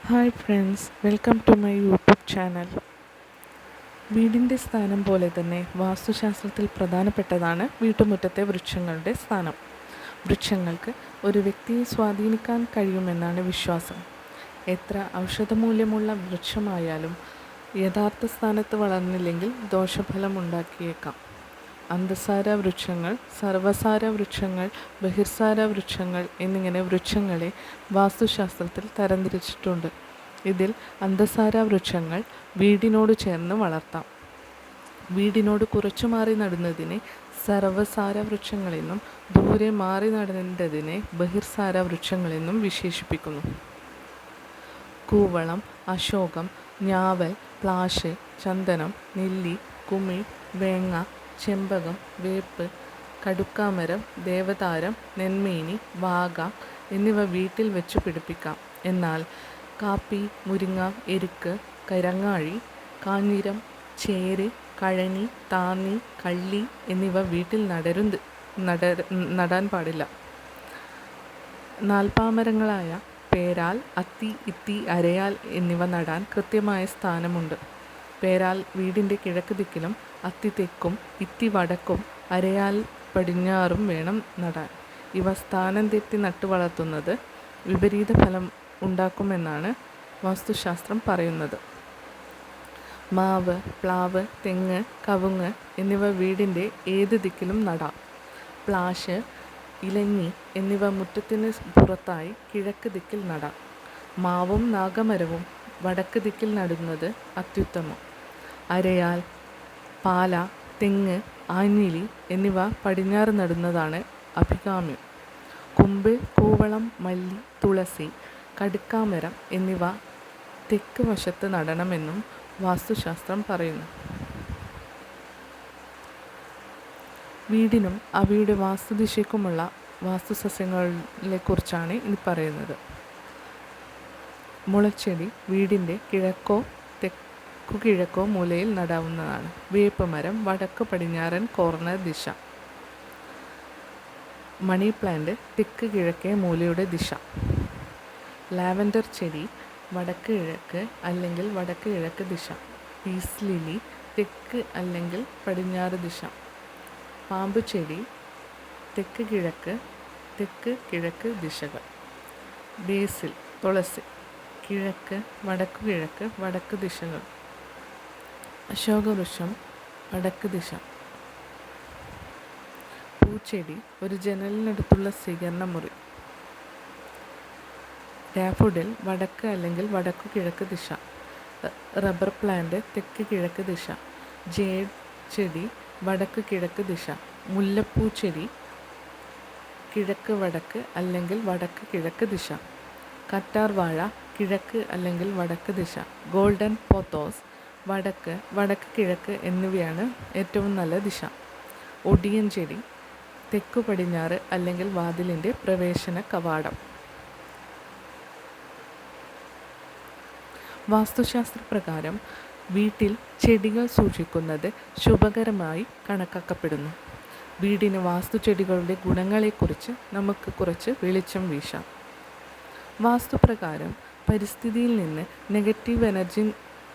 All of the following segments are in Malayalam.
Hi friends, welcome to my YouTube channel. വീടിൻ്റെ സ്ഥാനം പോലെ തന്നെ വാസ്തുശാസ്ത്രത്തിൽ പ്രധാനപ്പെട്ടതാണ് വീട്ടുമുറ്റത്തെ വൃക്ഷങ്ങളുടെ സ്ഥാനം. വൃക്ഷങ്ങൾക്ക് ഒരു വ്യക്തിയെ സ്വാധീനിക്കാൻ കഴിയുമെന്നാണ് വിശ്വാസം. എത്ര ഔഷധമൂല്യമുള്ള വൃക്ഷമായാലും യഥാർത്ഥ സ്ഥാനത്ത് വളർന്നില്ലെങ്കിൽ ദോഷഫലം ഉണ്ടാക്കിയേക്കാം. അന്തസാര വൃക്ഷങ്ങൾ, സർവസാര വൃക്ഷങ്ങൾ, ബഹിർസാര വൃക്ഷങ്ങൾ എന്നിങ്ങനെ വൃക്ഷങ്ങളെ വാസ്തുശാസ്ത്രത്തിൽ തരംതിരിച്ചിട്ടുണ്ട്. ഇതിൽ അന്തസാര വൃക്ഷങ്ങൾ വീടിനോട് ചേർന്ന് വളർത്താം. വീടിനോട് കുറച്ചു മാറി നടുന്നതിനെ സർവസാര വൃക്ഷങ്ങളെന്നും ദൂരെ മാറി നടേണ്ടതിനെ ബഹിർസാര വൃക്ഷങ്ങളെന്നും വിശേഷിപ്പിക്കുന്നു. കൂവളം, അശോകം, ഞാവൽ, പ്ലാശ്, ചന്ദനം, നെല്ലി, കുമിൾ, വേങ്ങ, ചെമ്പകം, വേപ്പ്, കടുക്കാമരം, ദേവതാരം, നെന്മേനി, വാഗ എന്നിവ വീട്ടിൽ വെച്ച് പിടിപ്പിക്കാം. എന്നാൽ കാപ്പി, മുരിങ്ങ, എരുക്ക്, കരങ്ങാഴി, കാഞ്ഞിരം, ചേര്, കഴനി, താന്നി, കള്ളി എന്നിവ വീട്ടിൽ നടാൻ പാടില്ല. നാൽപ്പാമരങ്ങളായ പേരാൽ, അത്തി, ഇത്തി, അരയാൽ എന്നിവ നടാൻ കൃത്യമായ സ്ഥാനമുണ്ട്. പേരാൽ വീടിൻ്റെ കിഴക്ക് ദിക്കിലും, അത്തി തെക്കും, ഇത്തി വടക്കും, അരയാൽ പടിഞ്ഞാറും വേണം നടാൻ. ഇവ സ്ഥാനം തെറ്റി നട്ടു വളർത്തുന്നത് വിപരീത ഫലം ഉണ്ടാക്കുമെന്നാണ് വാസ്തുശാസ്ത്രം പറയുന്നത്. മാവ്, പ്ലാവ്, തെങ്ങ്, കവുങ്ങ് എന്നിവ വീടിൻ്റെ ഏത് ദിക്കിലും നടാം. പ്ലാശ്, ഇലഞ്ഞി എന്നിവ മുറ്റത്തിന് പുറത്തായി കിഴക്ക് ദിക്കിൽ നടാം. മാവും നാഗമരവും വടക്ക് ദിക്കിൽ നടുന്നത് അത്യുത്തമം. അരയാൽ, പാല, തെങ്ങ്, ആഞ്ഞിലി എന്നിവ പടിഞ്ഞാറ് നടുന്നതാണ് അഭികാമ്യം. കുമ്പിൾ, കൂവളം, മല്ലി, തുളസി, കടുക്കാമരം എന്നിവ തെക്ക് വശത്ത് നടണമെന്നും വാസ്തുശാസ്ത്രം പറയുന്നു. വീടിനും അവയുടെ വാസ്തുദിശയ്ക്കുമുള്ള വാസ്തുസസ്യങ്ങളെക്കുറിച്ചാണ് ഇനി പറയുന്നത്. മുളച്ചെടി വീടിൻ്റെ കിഴക്കോ തെക്കുകിഴക്കോ മൂലയിൽ നടാവുന്നതാണ്. വേപ്പ് മരം വടക്ക് പടിഞ്ഞാറൻ കോർണർ ദിശ. മണി പ്ലാന്റ് തെക്ക് കിഴക്കേ മൂലയുടെ ദിശ. ലാവൻഡർ ചെടി വടക്ക് കിഴക്ക് അല്ലെങ്കിൽ വടക്ക് കിഴക്ക് ദിശ. പീസ് ലില്ലി തെക്ക് അല്ലെങ്കിൽ പടിഞ്ഞാറ് ദിശ. പാമ്പ് ചെടി തെക്ക് കിഴക്ക് ദിശകൾ. ബേസിൽ തുളസി കിഴക്ക്, വടക്കു കിഴക്ക്, വടക്ക് ദിശകൾ. അശോകവൃക്ഷം വടക്ക് ദിശ. പൂച്ചെടി ഒരു ജനലിനടുത്തുള്ള സ്വീകരണ മുറി. ഡാഫോഡിൽ വടക്ക് അല്ലെങ്കിൽ വടക്കു കിഴക്ക് ദിശ. റബ്ബർ പ്ലാന്റ് തെക്ക് കിഴക്ക് ദിശ. ജേഡ് ചെടി വടക്ക് കിഴക്ക് ദിശ. മുല്ലപ്പൂ ചെടി കിഴക്ക് വടക്ക് അല്ലെങ്കിൽ വടക്ക് കിഴക്ക് ദിശ. കറ്റാർ വാഴ കിഴക്ക് അല്ലെങ്കിൽ വടക്ക് ദിശ. ഗോൾഡൻ പോത്തോസ് വടക്ക് കിഴക്ക് എന്നിവയാണ് ഏറ്റവും നല്ല ദിശ. ഒടിയൻ ചെടി തെക്കു പടിഞ്ഞാറ് അല്ലെങ്കിൽ വാതിലിൻ്റെ പ്രവേശന കവാടം. വാസ്തുശാസ്ത്രപ്രകാരം വീട്ടിൽ ചെടികൾ സൂക്ഷിക്കുന്നത് ശുഭകരമായി കണക്കാക്കപ്പെടുന്നു. വീടിന് വാസ്തുചെടികളുടെ ഗുണങ്ങളെക്കുറിച്ച് നമുക്ക് കുറച്ച് വെളിച്ചം വീശാം. വാസ്തുപ്രകാരം പരിസ്ഥിതിയിൽ നിന്ന് നെഗറ്റീവ് എനർജി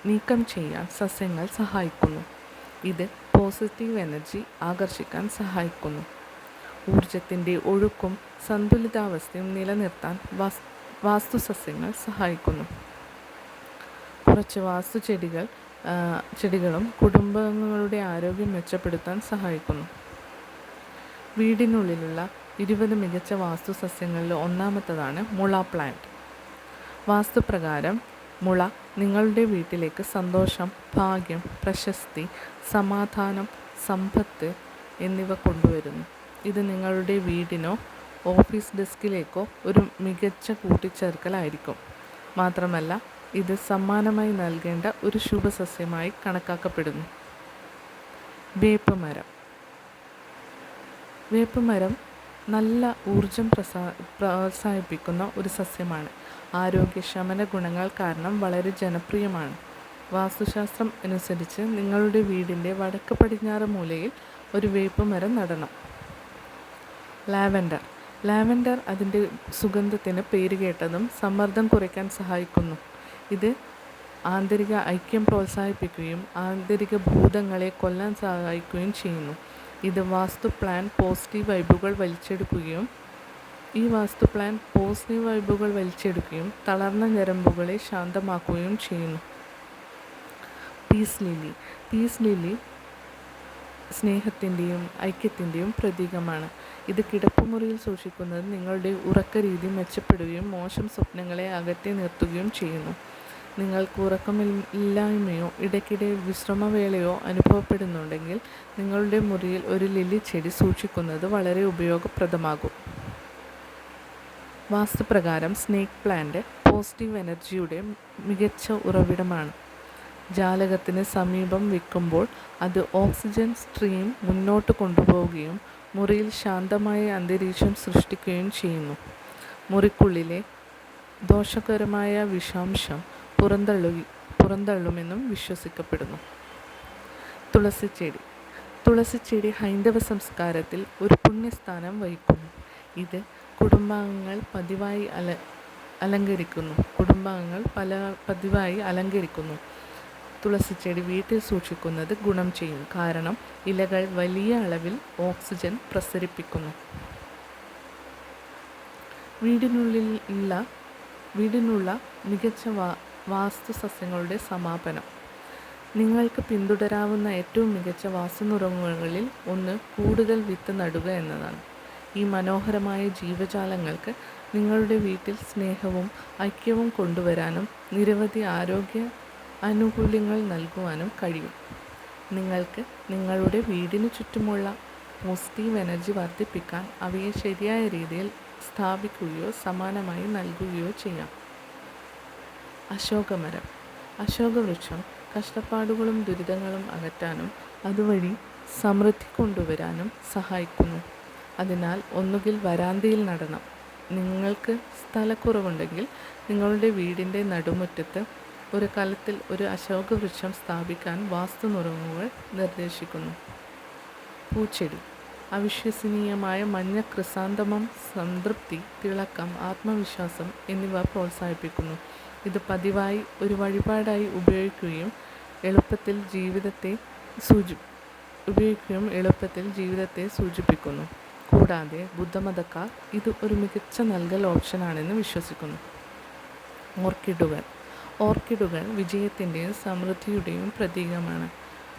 നീക്കം ചെയ്യാൻ സസ്യങ്ങൾ സഹായിക്കുന്നു. ഇത് പോസിറ്റീവ് എനർജി ആകർഷിക്കാൻ സഹായിക്കുന്നു. ഊർജത്തിൻ്റെ ഒഴുക്കും സന്തുലിതാവസ്ഥയും നിലനിർത്താൻ വാസ്തുസസ്യങ്ങൾ സഹായിക്കുന്നു. കുറച്ച് ചെടികളും കുടുംബാംഗങ്ങളുടെ ആരോഗ്യം മെച്ചപ്പെടുത്താൻ സഹായിക്കുന്നു. വീടിനുള്ളിലുള്ള 20 മികച്ച വാസ്തുസസ്യങ്ങളിൽ ഒന്നാമത്തേതാണ് മുള പ്ലാന്റ്. വാസ്തുപ്രകാരം മുള നിങ്ങളുടെ വീട്ടിലേക്ക് സന്തോഷം, ഭാഗ്യം, പ്രശസ്തി, സമാധാനം, സമ്പത്ത് എന്നിവ കൊണ്ടുവരുന്നു. ഇത് നിങ്ങളുടെ വീടിനോ ഓഫീസ് ഡെസ്കിലേക്കോ ഒരു മികച്ച കൂട്ടിച്ചേർക്കലായിരിക്കും. മാത്രമല്ല ഇത് സമ്മാനമായി നൽകേണ്ട ഒരു ശുഭസസ്യമായി കണക്കാക്കപ്പെടുന്നു. വേപ്പ് മരം നല്ല ഊർജം പ്രോത്സാഹിപ്പിക്കുന്ന ഒരു സസ്യമാണ്. ആരോഗ്യശമന ഗുണങ്ങൾ കാരണം വളരെ ജനപ്രിയമാണ്. വാസ്തുശാസ്ത്രം അനുസരിച്ച് നിങ്ങളുടെ വീടിൻ്റെ വടക്ക് പടിഞ്ഞാറ് മൂലയിൽ ഒരു വേപ്പ് മരം നടണം. ലാവൻഡർ അതിൻ്റെ സുഗന്ധത്തിന് പേരുകേട്ടതും സമ്മർദ്ദം കുറയ്ക്കാൻ സഹായിക്കുന്നു. ഇത് ആന്തരിക ഐക്യം പ്രോത്സാഹിപ്പിക്കുകയും ആന്തരിക ഭൂതങ്ങളെ കൊല്ലാൻ സഹായിക്കുകയും ചെയ്യുന്നു. ഇത് വാസ്തു പ്ലാൻ പോസിറ്റീവ് വൈബുകൾ വലിച്ചെടുക്കുകയും തളർന്ന ഞരമ്പുകളെ ശാന്തമാക്കുകയും ചെയ്യുന്നു. പീസ് ലില്ലി സ്നേഹത്തിൻ്റെയും ഐക്യത്തിൻ്റെയും പ്രതീകമാണ്. ഇത് കിടപ്പുമുറിയിൽ സൂക്ഷിക്കുന്നത് നിങ്ങളുടെ ഉറക്കരീതി മെച്ചപ്പെടുകയും മോശം സ്വപ്നങ്ങളെ അകറ്റി നിർത്തുകയും ചെയ്യുന്നു. നിങ്ങൾക്ക് ഉറക്കമില്ലായ്മയോ ഇടയ്ക്കിടെ വിശ്രമവേളയോ അനുഭവപ്പെടുന്നുണ്ടെങ്കിൽ നിങ്ങളുടെ മുറിയിൽ ഒരു ലില്ലി ചെടി സൂക്ഷിക്കുന്നത് വളരെ ഉപയോഗപ്രദമാകും. വാസ്തുപ്രകാരം സ്നേക്ക് പ്ലാന്റ് പോസിറ്റീവ് എനർജിയുടെ മികച്ച ഉറവിടമാണ്. ജാലകത്തിന് സമീപം വെക്കുമ്പോൾ അത് ഓക്സിജൻ സ്ട്രീം മുന്നോട്ട് കൊണ്ടുപോവുകയും മുറിയിൽ ശാന്തമായ അന്തരീക്ഷം സൃഷ്ടിക്കുകയും ചെയ്യുന്നു. മുറിക്കുള്ളിലെ ദോഷകരമായ വിഷാംശം പുറന്തള്ളുമെന്നും വിശ്വസിക്കപ്പെടുന്നു. തുളസിച്ചെടി ഹൈന്ദവ സംസ്കാരത്തിൽ ഒരു പുണ്യസ്ഥാനം വഹിക്കുന്നു. ഇത് കുടുംബാംഗങ്ങൾ പതിവായി അലങ്കരിക്കുന്നു. തുളസിച്ചെടി വീട്ടിൽ സൂക്ഷിക്കുന്നത് ഗുണം ചെയ്യും. കാരണം ഇലകൾ വലിയ അളവിൽ ഓക്സിജൻ പ്രസരിപ്പിക്കുന്നു. വീടിനുള്ള മികച്ച വാസ്തു സസ്യങ്ങളുടെ സമാപനം. നിങ്ങൾക്ക് പിന്തുടരാവുന്ന ഏറ്റവും മികച്ച വാസ്തുനുറങ്ങുകളിൽ ഒന്ന് കൂടുതൽ വിത്ത് നടുക എന്നതാണ്. ഈ മനോഹരമായ ജീവജാലങ്ങൾക്ക് നിങ്ങളുടെ വീട്ടിൽ സ്നേഹവും ഐക്യവും കൊണ്ടുവരാനും നിരവധി ആരോഗ്യ ആനുകൂല്യങ്ങൾ നൽകുവാനും കഴിയും. നിങ്ങൾക്ക് നിങ്ങളുടെ വീടിന് ചുറ്റുമുള്ള പോസിറ്റീവ് എനർജി വർദ്ധിപ്പിക്കാൻ അവയെ ശരിയായ രീതിയിൽ സ്ഥാപിക്കുകയോ സമാനമായി നൽകുകയോ ചെയ്യാം. അശോകമരം. അശോകവൃക്ഷം കഷ്ടപ്പാടുകളും ദുരിതങ്ങളും അകറ്റാനും അതുവഴി സമൃദ്ധി കൊണ്ടുവരാനും സഹായിക്കുന്നു. അതിനാൽ ഒന്നുകിൽ വരാന്തയിൽ നടണം. നിങ്ങൾക്ക് സ്ഥലക്കുറവുണ്ടെങ്കിൽ നിങ്ങളുടെ വീടിൻ്റെ നടുമുറ്റത്ത് ഒരു കലത്തിൽ ഒരു അശോകവൃക്ഷം സ്ഥാപിക്കാൻ വാസ്തുനുറങ്ങുകൾ നിർദ്ദേശിക്കുന്നു. പൂച്ചെടി. അവിശ്വസനീയമായ മഞ്ഞ ക്രിസാന്തമം സംതൃപ്തി, തിളക്കം, ആത്മവിശ്വാസം എന്നിവ പ്രോത്സാഹിപ്പിക്കുന്നു. ഇത് പതിവായി ഒരു വഴിപാടായി ഉപയോഗിക്കുകയും എളുപ്പത്തിൽ ജീവിതത്തെ സൂചിപ്പിക്കുന്നു. കൂടാതെ ബുദ്ധമതക്കാർ ഇത് ഒരു മികച്ച നൽകൽ ഓപ്ഷനാണെന്ന് വിശ്വസിക്കുന്നു. ഓർക്കിഡുകൾ വിജയത്തിൻ്റെയും സമൃദ്ധിയുടെയും പ്രതീകമാണ്.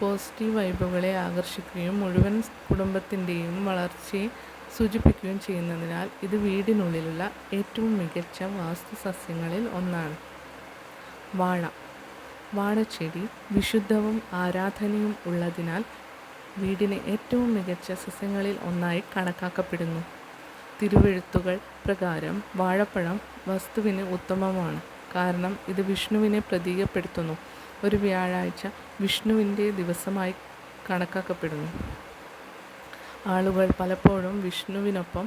പോസിറ്റീവ് വൈബുകളെ ആകർഷിക്കുകയും മുഴുവൻ കുടുംബത്തിൻ്റെയും വളർച്ചയെ സൂചിപ്പിക്കുകയും ചെയ്യുന്നതിനാൽ ഇത് വീടിനുള്ളിലുള്ള ഏറ്റവും മികച്ച വാസ്തു സസ്യങ്ങളിൽ ഒന്നാണ്. വാഴച്ചെടി വിശുദ്ധവും ആരാധനയും ഉള്ളതിനാൽ വീടിന് ഏറ്റവും മികച്ച സസ്യങ്ങളിൽ ഒന്നായി കണക്കാക്കപ്പെടുന്നു. തിരുവെഴുത്തുകൾ പ്രകാരം വാഴപ്പഴം വസ്തുവിന് ഉത്തമമാണ്. കാരണം ഇത് വിഷ്ണുവിനെ പ്രതീകപ്പെടുത്തുന്നു. ഒരു വ്യാഴാഴ്ച വിഷ്ണുവിൻ്റെ ദിവസമായി കണക്കാക്കപ്പെടുന്നു. ആളുകൾ പലപ്പോഴും വിഷ്ണുവിനൊപ്പം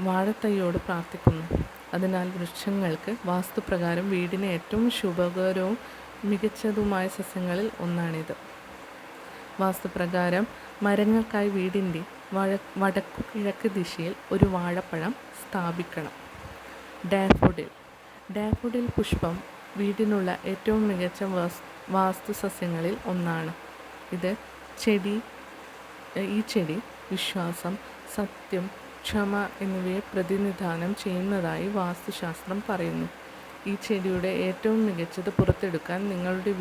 വാഴത്തൈയോട് പ്രാർത്ഥിക്കുന്നു. അതിനാൽ വൃക്ഷങ്ങൾക്ക് വാസ്തുപ്രകാരം വീടിന് ഏറ്റവും ശുഭകരവും മികച്ചതുമായ സസ്യങ്ങളിൽ ഒന്നാണിത്. വാസ്തുപ്രകാരം മരങ്ങൾക്കായി വീടിൻ്റെ വടക്കു കിഴക്ക് ദിശയിൽ ഒരു വാഴപ്പഴം സ്ഥാപിക്കണം. ഡാഫോഡിൽ പുഷ്പം വീടിനുള്ള ഏറ്റവും മികച്ച വാസ്തു സസ്യങ്ങളിൽ ഒന്നാണ്. ഈ ചെടി വിശ്വാസം, സത്യം, ക്ഷമ എന്നിവയെ പ്രതിനിധാനം ചെയ്യുന്നതായി വാസ്തുശാസ്ത്രം പറയുന്നു. ഈ ചെടിയുടെ ഏറ്റവും മികച്ചത് പുറത്തെടുക്കാൻ നിങ്ങളുടെ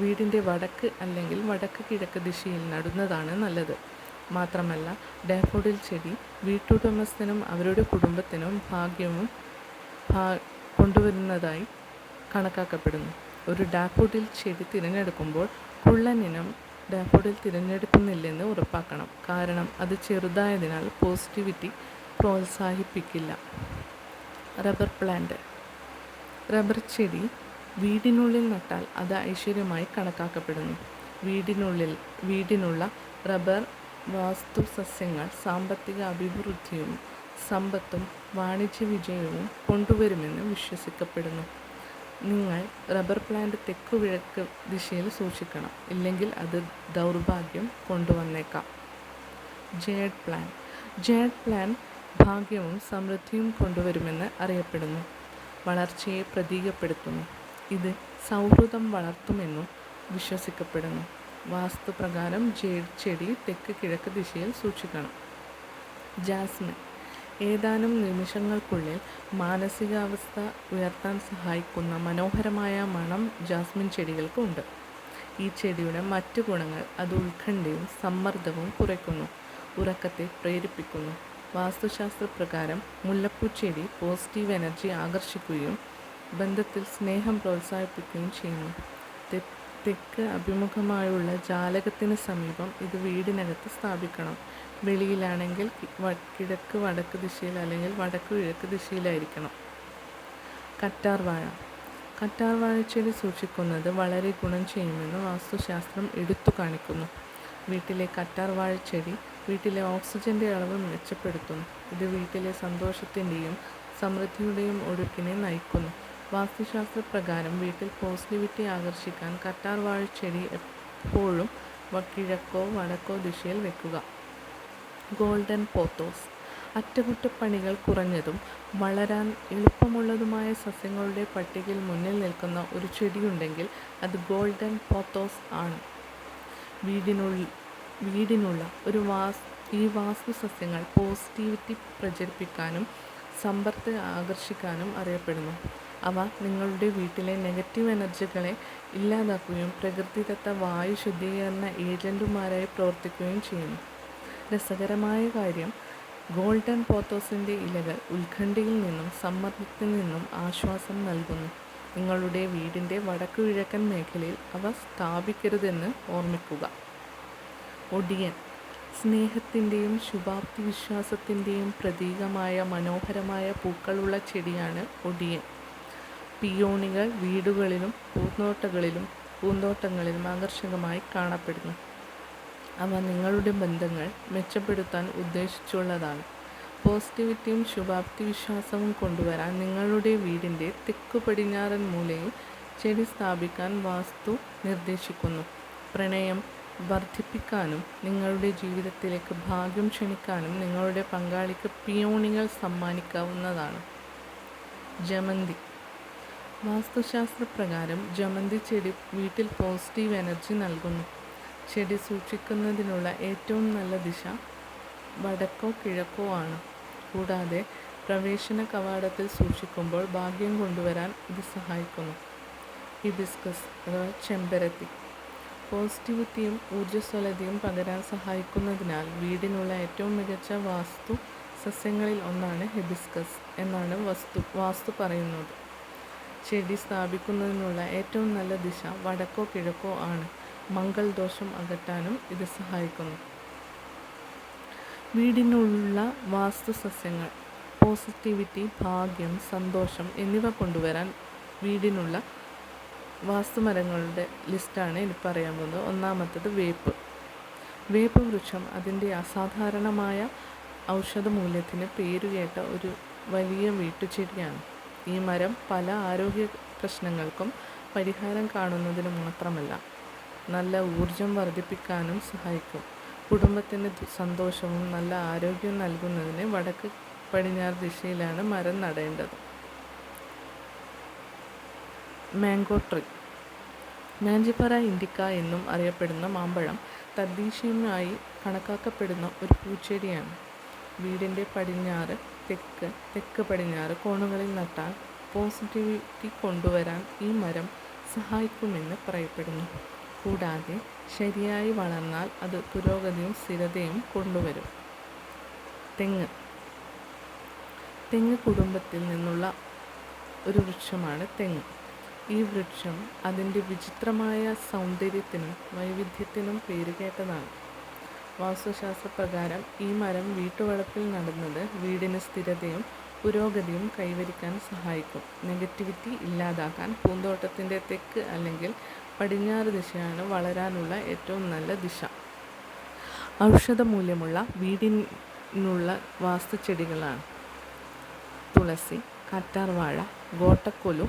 വീടിൻ്റെ വടക്ക് അല്ലെങ്കിൽ വടക്ക് കിഴക്ക് ദിശയിൽ നടുന്നതാണ് നല്ലത്. മാത്രമല്ല ഡാഫോഡിൽ ചെടി വീട്ടുടമസ്ഥനും അവരുടെ കുടുംബത്തിനും ഭാഗ്യവും കൊണ്ടുവരുന്നതായി കണക്കാക്കപ്പെടുന്നു. ഒരു ഡാഫോഡിൽ ചെടി തിരഞ്ഞെടുക്കുമ്പോൾ കുള്ളനിനം ഡാഫോഡിൽ തിരഞ്ഞെടുക്കുന്നില്ലെന്ന് ഉറപ്പാക്കണം. കാരണം അത് ചെറുതായതിനാൽ പോസിറ്റിവിറ്റി പ്രോത്സാഹിപ്പിക്കില്ല. റബ്ബർ ചെടി വീടിനുള്ളിൽ നട്ടാൽ അത് ഐശ്വര്യമായി കണക്കാക്കപ്പെടുന്നു. വീടിനുള്ള റബ്ബർ വാസ്തു സസ്യങ്ങൾ സാമ്പത്തിക അഭിവൃദ്ധിയും സമ്പത്തും വാണിജ്യ വിജയവും കൊണ്ടുവരുമെന്ന് വിശ്വസിക്കപ്പെടുന്നു. നിങ്ങൾ റബ്ബർ പ്ലാന്റ് തെക്കുകിഴക്ക് ദിശയിൽ സൂക്ഷിക്കണം. ഇല്ലെങ്കിൽ അത് ദൗർഭാഗ്യം കൊണ്ടുവന്നേക്കാം. ജേഡ് പ്ലാന്റ് ഭാഗ്യവും സമൃദ്ധിയും കൊണ്ടുവരുമെന്ന് അറിയപ്പെടുന്നു. വളർച്ചയെ പ്രതീകപ്പെടുത്തുന്നു. ഇത് സൗഹൃദം വളർത്തുമെന്നും വിശ്വസിക്കപ്പെടുന്നു. വാസ്തുപ്രകാരം ജേഡ് ചെടി തെക്ക് കിഴക്ക് ദിശയിൽ സൂക്ഷിക്കണം. ജാസ്മിൻ ഏതാനും നിമിഷങ്ങൾക്കുള്ളിൽ മാനസികാവസ്ഥ ഉയർത്താൻ സഹായിക്കുന്ന മനോഹരമായ മണം ജാസ്മിൻ ചെടികൾക്ക് ഉണ്ട്. ഈ ചെടിയുടെ മറ്റു ഗുണങ്ങൾ അത് ഉത്കണ്ഠയും സമ്മർദ്ദവും കുറയ്ക്കുന്നു, ഉറക്കത്തെ പ്രേരിപ്പിക്കുന്നു. വാസ്തുശാസ്ത്രപ്രകാരം മുല്ലപ്പൂ ചെടി പോസിറ്റീവ് എനർജി ആകർഷിക്കുകയും ബന്ധത്തിൽ സ്നേഹം പ്രോത്സാഹിപ്പിക്കുകയും ചെയ്യുന്നു. തെക്ക് അഭിമുഖമായുള്ള ജാലകത്തിന് സമീപം ഇത് വീടിനകത്ത് സ്ഥാപിക്കണം. വെളിയിലാണെങ്കിൽ കിഴക്ക് വടക്ക് ദിശയിൽ അല്ലെങ്കിൽ വടക്ക് കിഴക്ക് ദിശയിലായിരിക്കണം. കറ്റാർവാഴ ചെടി സൂക്ഷിക്കുന്നത് വളരെ ഗുണം ചെയ്യുമെന്ന് വാസ്തുശാസ്ത്രം എടുത്തു കാണിക്കുന്നു. വീട്ടിലെ കറ്റാർവാഴ ചെടി വീട്ടിലെ ഓക്സിജൻ്റെ അളവ് മെച്ചപ്പെടുത്തുന്നു. ഇത് വീട്ടിലെ സന്തോഷത്തിൻ്റെയും സമൃദ്ധിയുടെയും ഒഴുക്കിനെ നയിക്കുന്നു. വാസ്തുശാസ്ത്രപ്രകാരം വീട്ടിൽ പോസിറ്റിവിറ്റി ആകർഷിക്കാൻ കറ്റാർവാഴ ചെടി എപ്പോഴും കിഴക്കോ വടക്കോ ദിശയിൽ വെക്കുക. ഗോൾഡൻ പോത്തോസ് അറ്റകുറ്റപ്പണികൾ കുറഞ്ഞതും വളരാൻ എളുപ്പമുള്ളതുമായ സസ്യങ്ങളുടെ പട്ടികയിൽ മുന്നിൽ നിൽക്കുന്ന ഒരു ചെടിയുണ്ടെങ്കിൽ അത് ഗോൾഡൻ പോത്തോസ് ആണ്. വീടിനുള്ള ഈ വാസ്തു സസ്യങ്ങൾ പോസിറ്റിവിറ്റി പ്രചരിപ്പിക്കാനും സമ്പത്ത് ആകർഷിക്കാനും അറിയപ്പെടുന്നു. അവ നിങ്ങളുടെ വീട്ടിലെ നെഗറ്റീവ് എനർജികളെ ഇല്ലാതാക്കുകയും പ്രകൃതിദത്ത വായു ശുദ്ധീകരണ ഏജൻറ്റുമാരായി പ്രവർത്തിക്കുകയും ചെയ്യുന്നു. രസകരമായ കാര്യം, ഗോൾഡൻ പോത്തോസിൻ്റെ ഇലകൾ ഉത്കണ്ഠയിൽ നിന്നും സമ്മർദ്ദത്തിൽ നിന്നും ആശ്വാസം നൽകുന്നു. നിങ്ങളുടെ വീടിൻ്റെ വടക്കു കിഴക്കൻ മേഖലയിൽ അവ സ്ഥാപിക്കരുതെന്ന് ഓർമ്മിക്കുക. ഒടിയൻ സ്നേഹത്തിൻ്റെയും ശുഭാപ്തി വിശ്വാസത്തിൻ്റെയും പ്രതീകമായ മനോഹരമായ പൂക്കളുള്ള ചെടിയാണ് ഒടിയൻ. പിയോണികൾ വീടുകളിലും പൂന്തോട്ടങ്ങളിലും ആകർഷകമായി കാണപ്പെടുന്നു. അവ നിങ്ങളുടെ ബന്ധങ്ങൾ മെച്ചപ്പെടുത്താൻ ഉദ്ദേശിച്ചുള്ളതാണ്. പോസിറ്റിവിറ്റിയും ശുഭാപ്തി വിശ്വാസവും കൊണ്ടുവരാൻ നിങ്ങളുടെ വീടിൻ്റെ തെക്കു പടിഞ്ഞാറൻ മൂലയിൽ ചെടി സ്ഥാപിക്കാൻ വാസ്തു നിർദ്ദേശിക്കുന്നു. പ്രണയം വർദ്ധിപ്പിക്കാനും നിങ്ങളുടെ ജീവിതത്തിലേക്ക് ഭാഗ്യം ക്ഷണിക്കാനും നിങ്ങളുടെ പങ്കാളിക്ക് പിയോണികൾ സമ്മാനിക്കാവുന്നതാണ്. ജമന്തി വാസ്തുശാസ്ത്രപ്രകാരം ജമന്തി ചെടി വീട്ടിൽ പോസിറ്റീവ് എനർജി നൽകുന്നു. ചെടി സൂക്ഷിക്കുന്നതിനുള്ള ഏറ്റവും നല്ല ദിശ വടക്കോ കിഴക്കോ ആണ്. കൂടാതെ പ്രവേശന കവാടത്തിൽ സൂക്ഷിക്കുമ്പോൾ ഭാഗ്യം കൊണ്ടുവരാൻ ഇത് സഹായിക്കുന്നു. ഹിബിസ്കസ് അഥവാ ചെമ്പരത്തി പോസിറ്റിവിറ്റിയും ഊർജ്ജസ്വലതയും പകരാൻ സഹായിക്കുന്നതിനാൽ വീടിനുള്ള ഏറ്റവും മികച്ച വാസ്തു സസ്യങ്ങളിൽ ഒന്നാണ് ഹിബിസ്കസ് എന്നാണ് വാസ്തു പറയുന്നത്. ചെടി സ്ഥാപിക്കുന്നതിനുള്ള ഏറ്റവും നല്ല ദിശ വടക്കോ കിഴക്കോ ആണ്. മംഗൾദോഷം അകറ്റാനും ഇത് സഹായിക്കുന്നു. വീടിനുള്ള വാസ്തു സസ്യങ്ങൾ പോസിറ്റിവിറ്റി, ഭാഗ്യം, സന്തോഷം എന്നിവ കൊണ്ടുവരാൻ വീടിനുള്ള വാസ്തുമരങ്ങളുടെ ലിസ്റ്റാണ് ഇനി പറയാൻ പോകുന്നത്. ഒന്നാമത്തത് വേപ്പ് വൃക്ഷം അതിൻ്റെ അസാധാരണമായ ഔഷധമൂല്യത്തിന് പേരുകേട്ട ഒരു വലിയ വീട്ടുചെടിയാണ്. ഈ മരം പല ആരോഗ്യ പ്രശ്നങ്ങൾക്കും പരിഹാരം കാണുന്നതിന് മാത്രമല്ല, നല്ല ഊർജം വർദ്ധിപ്പിക്കാനും സഹായിക്കും. കുടുംബത്തിന് സന്തോഷവും നല്ല ആരോഗ്യവും നൽകുന്നതിന് വടക്ക് പടിഞ്ഞാറ് ദിശയിലാണ് മരം നടേണ്ടത്. മാംഗോ ട്രീ മാഞ്ചിപ്പറ ഇൻഡിക്ക എന്നും അറിയപ്പെടുന്ന മാമ്പഴം തദ്ദേശീയമായി കണക്കാക്കപ്പെടുന്ന ഒരു പൂച്ചെടിയാണ്. വീടിൻ്റെ പടിഞ്ഞാറ്, തെക്ക് പടിഞ്ഞാറ് കോണുകളിൽ നട്ടാൽ പോസിറ്റിവിറ്റി കൊണ്ടുവരാൻ ഈ മരം സഹായിക്കുമെന്ന് പറയപ്പെടുന്നു. കൂടാതെ ശരിയായി വളർന്നാൽ അത് പുരോഗതിയും സ്ഥിരതയും കൊണ്ടുവരും. തെങ്ങ് കുടുംബത്തിൽ നിന്നുള്ള ഒരു വൃക്ഷമാണ് തെങ്ങ്. ഈ വൃക്ഷം അതിൻ്റെ വിചിത്രമായ സൗന്ദര്യത്തിനും വൈവിധ്യത്തിനും പേരുകേട്ടതാണ്. വാസ്തുശാസ്ത്രപ്രകാരം ഈ മരം വീട്ടുവളപ്പിൽ നടുന്നത് വീടിന് സ്ഥിരതയും പുരോഗതിയും കൈവരിക്കാൻ സഹായിക്കും. നെഗറ്റിവിറ്റി ഇല്ലാതാക്കാൻ പൂന്തോട്ടത്തിൻ്റെ തെക്ക് അല്ലെങ്കിൽ പടിഞ്ഞാറ് ദിശയാണ് വളരാനുള്ള ഏറ്റവും നല്ല ദിശ. ഔഷധമൂല്യമുള്ള വീടിനുള്ള വാസ്തുചെടികളാണ് തുളസി, കറ്റാർവാഴ, ഗോട്ടക്കൊലു,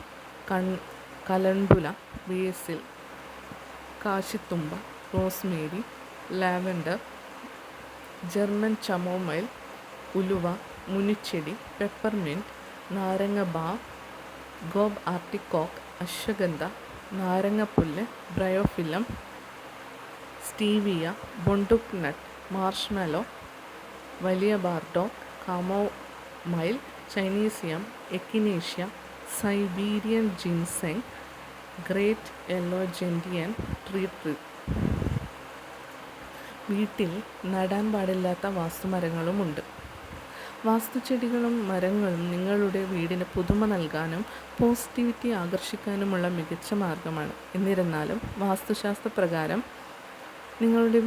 കലണ്ടുല, ബേസിൽ, കാശിത്തുമ്പ, റോസ്മേരി, ലാവൻഡർ, ജർമ്മൻ ചമോമൈൽ, ഉലുവ, മുനിച്ചെടി, പെപ്പർമിൻറ്റ്, നാരങ്ങ ബാ, ഗോബ് ആർട്ടിക്കോക്ക്, അശ്വഗന്ധ, നാരങ്ങപ്പുല്ല്, bryophyllum, stevia, bonduc nut, marshmallow, വലിയ burdock, chamomile, Chinese yam, echinacea, Siberian ginseng, great yellow gentian tree. വീട്ടിൽ നടാൻ പാടില്ലാത്ത വാസ്തുമരങ്ങളുമുണ്ട്. വാസ്തുചെടികളും മരങ്ങളും നിങ്ങളുടെ വീടിന് പുതുമ നൽകാനും പോസിറ്റിവിറ്റി ആകർഷിക്കാനുമുള്ള മികച്ച മാർഗമാണ്. എന്നിരുന്നാലും വാസ്തുശാസ്ത്രപ്രകാരം നിങ്ങളുടെ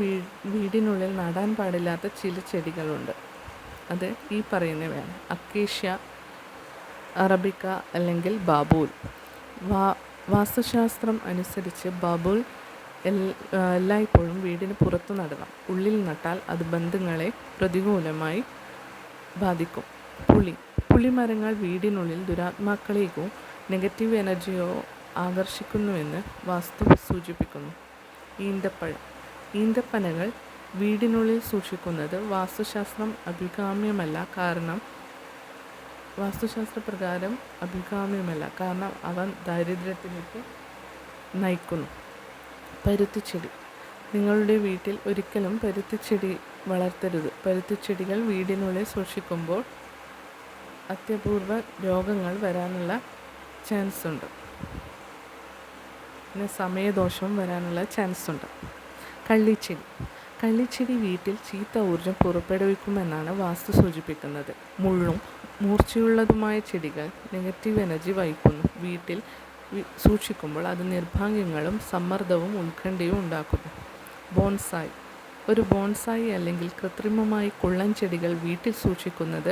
വീടിനുള്ളിൽ നടാൻ പാടില്ലാത്ത ചില ചെടികളുണ്ട്. അത് ഈ പറയുന്നവയാണ്: അക്കേഷ്യ അറബിക്ക അല്ലെങ്കിൽ ബാബൂൽ. വാസ്തുശാസ്ത്രം അനുസരിച്ച് ബാബൂൽ എല്ലായ്പ്പോഴും വീടിന് പുറത്തു നടണം. ഉള്ളിൽ നട്ടാൽ അത് ബന്ധങ്ങളെ പ്രതികൂലമായി ബാധിക്കും. പുളിമരങ്ങൾ വീടിനുള്ളിൽ ദുരാത്മാക്കളെയോ നെഗറ്റീവ് എനർജിയോ ആകർഷിക്കുന്നുവെന്ന് വാസ്തു സൂചിപ്പിക്കുന്നു. ഈന്തപ്പനകൾ വീടിനുള്ളിൽ സൂക്ഷിക്കുന്നത് വാസ്തുശാസ്ത്രപ്രകാരം അഭികാമ്യമല്ല, കാരണം അവ ദാരിദ്ര്യത്തിലേക്ക് നയിക്കുന്നു. പരുത്തിച്ചെടി. നിങ്ങളുടെ വീട്ടിൽ ഒരിക്കലും പരുത്തിച്ചെടി വളർത്തരുത്. പരുത്തിച്ചെടികൾ വീടിനുള്ളിൽ സൂക്ഷിക്കുമ്പോൾ അത്യപൂർവ രോഗങ്ങൾ വരാനുള്ള ചാൻസ് ഉണ്ട്. പിന്നെ സമയദോഷവും വരാനുള്ള ചാൻസ് ഉണ്ട്. കള്ളിച്ചെടി വീട്ടിൽ ചീത്ത ഊർജം പുറപ്പെടുവിക്കുമെന്നാണ് വാസ്തു സൂചിപ്പിക്കുന്നത്. മുള്ളും മൂർച്ചയുള്ളതുമായ ചെടികൾ നെഗറ്റീവ് എനർജി വഹിക്കുന്നു. വീട്ടിൽ സൂക്ഷിക്കുമ്പോൾ അത് നിർഭാഗ്യങ്ങളും സമ്മർദ്ദവും ഉത്കണ്ഠയും ഉണ്ടാക്കുന്നു. ബോൺസായി. ഒരു ബോൺസായി അല്ലെങ്കിൽ കൃത്രിമമായി കുള്ളൻ ചെടികൾ വീട്ടിൽ സൂക്ഷിക്കുന്നത്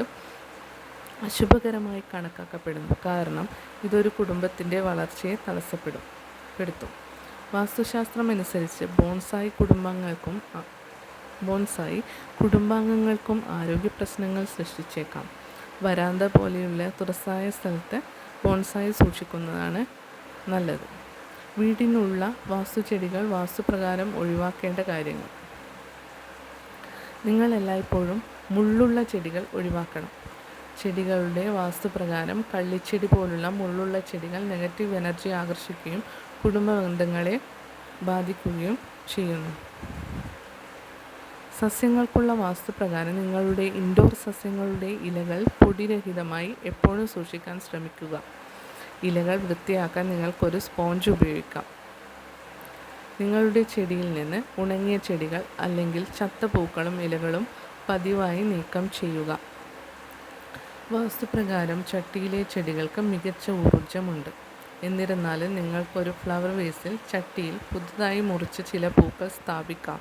അശുഭകരമായി കണക്കാക്കപ്പെടുന്നു, കാരണം ഇതൊരു കുടുംബത്തിൻ്റെ വളർച്ചയെ തടസ്സപ്പെടുത്തും. വാസ്തുശാസ്ത്രമനുസരിച്ച് ബോൺസായി കുടുംബാംഗങ്ങൾക്കും ആരോഗ്യ പ്രശ്നങ്ങൾ സൃഷ്ടിച്ചേക്കാം. വരാന്ത പോലെയുള്ള തുറസായ സ്ഥലത്ത് ബോൺസായി സൂക്ഷിക്കുന്നതാണ് നല്ലത്. വീടിനുള്ള വാസ്തുചെടികൾ വാസ്തുപ്രകാരം ഒഴിവാക്കേണ്ട കാര്യങ്ങൾ. നിങ്ങൾ എല്ലായ്പ്പോഴും മുള്ളുള്ള ചെടികൾ ഒഴിവാക്കണം. ചെടികളുടെ വാസ്തുപ്രകാരം കള്ളിച്ചെടി പോലുള്ള മുള്ളുള്ള ചെടികൾ നെഗറ്റീവ് എനർജി ആകർഷിക്കുകയും കുടുംബ ബന്ധങ്ങളെ ബാധിക്കുകയും ചെയ്യുന്നു. സസ്യങ്ങൾക്കുള്ള വാസ്തുപ്രകാരം നിങ്ങളുടെ ഇൻഡോർ സസ്യങ്ങളുടെ ഇലകൾ പൊടിരഹിതമായി എപ്പോഴും സൂക്ഷിക്കാൻ ശ്രമിക്കുക. ഇലകൾ വൃത്തിയാക്കാൻ നിങ്ങൾക്കൊരു സ്പോഞ്ച് ഉപയോഗിക്കാം. നിങ്ങളുടെ ചെടിയിൽ നിന്ന് ഉണങ്ങിയ ചെടികൾ അല്ലെങ്കിൽ ചത്ത പൂക്കളും ഇലകളും പതിവായി നീക്കം ചെയ്യുക. വാസ്തുപ്രകാരം ചട്ടിയിലെ ചെടികൾക്ക് മികച്ച ഊർജമുണ്ട്. എന്നിരുന്നാലും നിങ്ങൾക്കൊരു ഫ്ലവർ വേസിൽ ചട്ടിയിൽ പുതുതായി മുറിച്ച ചില പൂക്കൾ സ്ഥാപിക്കാം.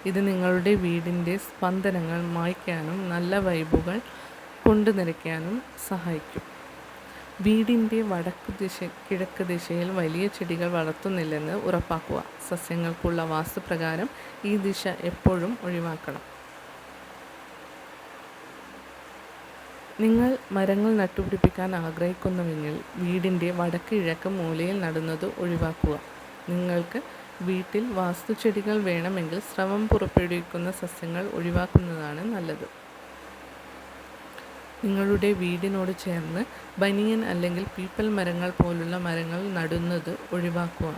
ഇത് നിങ്ങളുടെ വീടിൻ്റെ സ്പന്ദനങ്ങൾ മായ്ക്കാനും നല്ല വൈബുകൾ കൊണ്ടുനിറയ്ക്കാനും സഹായിക്കും. വീടിൻ്റെ കിഴക്ക് ദിശയിൽ വലിയ ചെടികൾ വളർത്തുന്നില്ലെന്ന് ഉറപ്പാക്കുക. സസ്യങ്ങൾക്കുള്ള വാസ്തുപ്രകാരം ഈ ദിശ എപ്പോഴും ഒഴിവാക്കണം. നിങ്ങൾ മരങ്ങൾ നട്ടുപിടിപ്പിക്കാൻ ആഗ്രഹിക്കുന്നുവെങ്കിൽ വീടിൻ്റെ വടക്ക് കിഴക്ക് മൂലയിൽ നടുന്നത് ഒഴിവാക്കുക. നിങ്ങൾക്ക് വീട്ടിൽ വാസ്തുചെടികൾ വേണമെങ്കിൽ സ്രവം പുറപ്പെടുവിക്കുന്ന സസ്യങ്ങൾ ഒഴിവാക്കുന്നതാണ് നല്ലത്. നിങ്ങളുടെ വീടിനോട് ചേർന്ന് ബനിയൻ അല്ലെങ്കിൽ പീപ്പൽ മരങ്ങൾ പോലുള്ള മരങ്ങൾ നടുന്നത് ഒഴിവാക്കുക.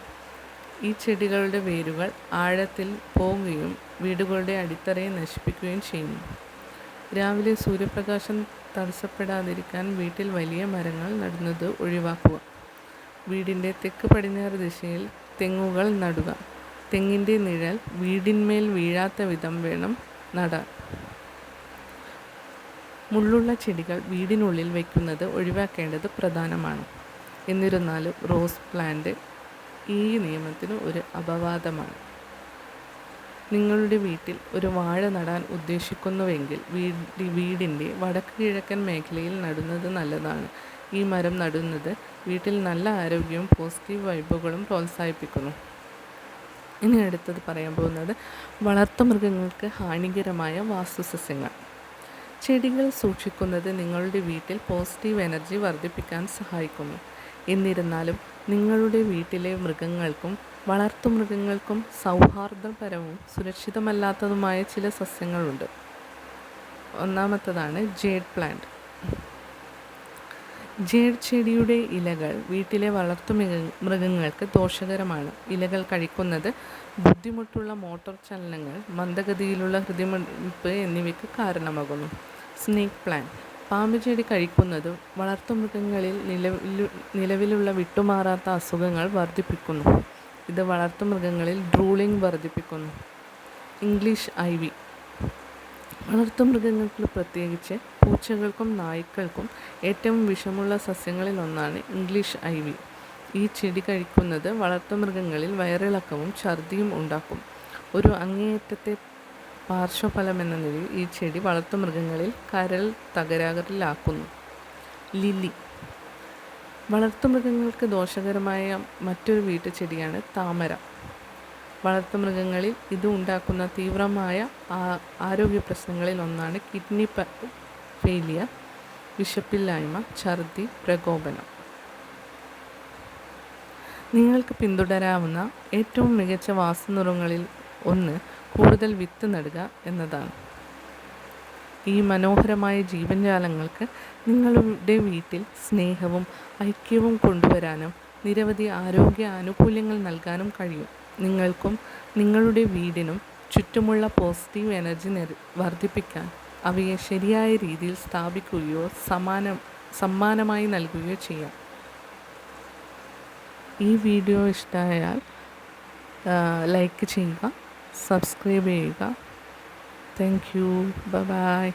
ഈ ചെടികളുടെ വേരുകൾ ആഴത്തിൽ പോവുകയും വീടുകളുടെ അടിത്തറയെ നശിപ്പിക്കുകയും ചെയ്യുന്നു. രാവിലെ സൂര്യപ്രകാശം തടസ്സപ്പെടാതിരിക്കാൻ വീട്ടിൽ വലിയ മരങ്ങൾ നടുന്നത് ഒഴിവാക്കുക. വീടിൻ്റെ തെക്ക് പടിഞ്ഞാറ് ദിശയിൽ തെങ്ങുകൾ നടുക. തെങ്ങിൻ്റെ നിഴൽ വീടിന്മേൽ വീഴാത്ത വിധം വേണം നടാൻ. മുള്ളുള്ള ചെടികൾ വീടിനുള്ളിൽ വയ്ക്കുന്നത് ഒഴിവാക്കേണ്ടത് പ്രധാനമാണ്. എന്നിരുന്നാലും റോസ് പ്ലാന്റ് ഈ നിയമത്തിന് ഒരു അപവാദമാണ്. നിങ്ങളുടെ വീട്ടിൽ ഒരു വാഴ നടാൻ ഉദ്ദേശിക്കുന്നുവെങ്കിൽ വീടിൻ്റെ വടക്ക് കിഴക്കൻ മേഖലയിൽ നടുന്നത് നല്ലതാണ്. ഈ മരം നടുന്നത് വീട്ടിൽ നല്ല ആരോഗ്യവും പോസിറ്റീവ് വൈബുകളും പ്രോത്സാഹിപ്പിക്കുന്നു. ഇനി അടുത്തത് പറയാൻ പോകുന്നത് വളർത്തുമൃഗങ്ങൾക്ക് ഹാനികരമായ വാസ്തുസസ്യങ്ങൾ. ചെടികൾ സൂക്ഷിക്കുന്നത് നിങ്ങളുടെ വീട്ടിൽ പോസിറ്റീവ് എനർജി വർദ്ധിപ്പിക്കാൻ സഹായിക്കുന്നു. എന്നിരുന്നാലും നിങ്ങളുടെ വീട്ടിലെ മൃഗങ്ങൾക്കും വളർത്തുമൃഗങ്ങൾക്കും സൗഹാർദ്ദപരവും സുരക്ഷിതമല്ലാത്തതുമായ ചില സസ്യങ്ങളുണ്ട്. ഒന്നാമത്തേതാണ് ജേഡ് പ്ലാന്റ്. ജേഡ് ചെടിയുടെ ഇലകൾ വീട്ടിലെ മൃഗങ്ങൾക്ക് ദോഷകരമാണ്. ഇലകൾ കഴിക്കുന്നത് ബുദ്ധിമുട്ടുള്ള മോട്ടോർ ചലനങ്ങൾ, മന്ദഗതിയിലുള്ള ഹൃദയമിടിപ്പ് എന്നിവയ്ക്ക് കാരണമാകുന്നു. സ്നേക്ക് പ്ലാന്റ് പാമ്പ് ചെടി കഴിക്കുന്നത് വളർത്തുമൃഗങ്ങളിൽ നിലവിലുള്ള വിട്ടുമാറാത്ത അസുഖങ്ങൾ വർദ്ധിപ്പിക്കുന്നു. ഇത് വളർത്തുമൃഗങ്ങളിൽ ഡ്രൂളിംഗ് വർദ്ധിപ്പിക്കുന്നു. ഇംഗ്ലീഷ് ഐവി വളർത്തുമൃഗങ്ങൾക്ക്, പ്രത്യേകിച്ച് പൂച്ചകൾക്കും നായ്ക്കൾക്കും ഏറ്റവും വിഷമുള്ള സസ്യങ്ങളിൽ ഒന്നാണ് ഇംഗ്ലീഷ് ഐവി. ഈ ചെടി കഴിക്കുന്നത് വളർത്തുമൃഗങ്ങളിൽ വയറിളക്കവും ഛർദിയും ഉണ്ടാക്കും. ഒരു അങ്ങേയറ്റത്തെ പാർശ്വഫലമെന്ന നിലയിൽ ഈ ചെടി വളർത്തുമൃഗങ്ങളിൽ കരൾ തകരാറിലാക്കുന്നു. ലില്ലി വളർത്തുമൃഗങ്ങൾക്ക് ദോഷകരമായ മറ്റൊരു വീട്ടുചെടിയാണ് താമര. വളർത്തുമൃഗങ്ങളിൽ ഇത് ഉണ്ടാക്കുന്ന തീവ്രമായ ആരോഗ്യ പ്രശ്നങ്ങളിൽ ഒന്നാണ് കിഡ്നി ഫെയിലിയർ, വിശപ്പില്ലായ്മ, ഛർദി, പ്രകോപനം. നിങ്ങൾക്ക് പിന്തുടരാവുന്ന ഏറ്റവും മികച്ച വാസ്തുനുറങ്ങളിൽ ഒന്ന് കൂടുതൽ വിത്ത് നടുക എന്നതാണ്. ഈ മനോഹരമായ ജീവജാലങ്ങൾക്ക് നിങ്ങളുടെ വീട്ടിൽ സ്നേഹവും ഐക്യവും കൊണ്ടുവരാനും നിരവധി ആരോഗ്യ ആനുകൂല്യങ്ങൾ നൽകാനും കഴിയും. നിങ്ങൾക്കും നിങ്ങളുടെ വീടിനും ചുറ്റുമുള്ള പോസിറ്റീവ് എനർജി വർദ്ധിപ്പിക്കാൻ അവയെ ശരിയായ രീതിയിൽ സ്ഥാപിക്കുകയോ സമ്മാനമായി നൽകുകയോ ചെയ്യാം. ഈ വീഡിയോ ഇഷ്ടമായാൽ ലൈക്ക് ചെയ്യുക, സബ്സ്ക്രൈബ് ചെയ്യുക. Thank you. ബൈ.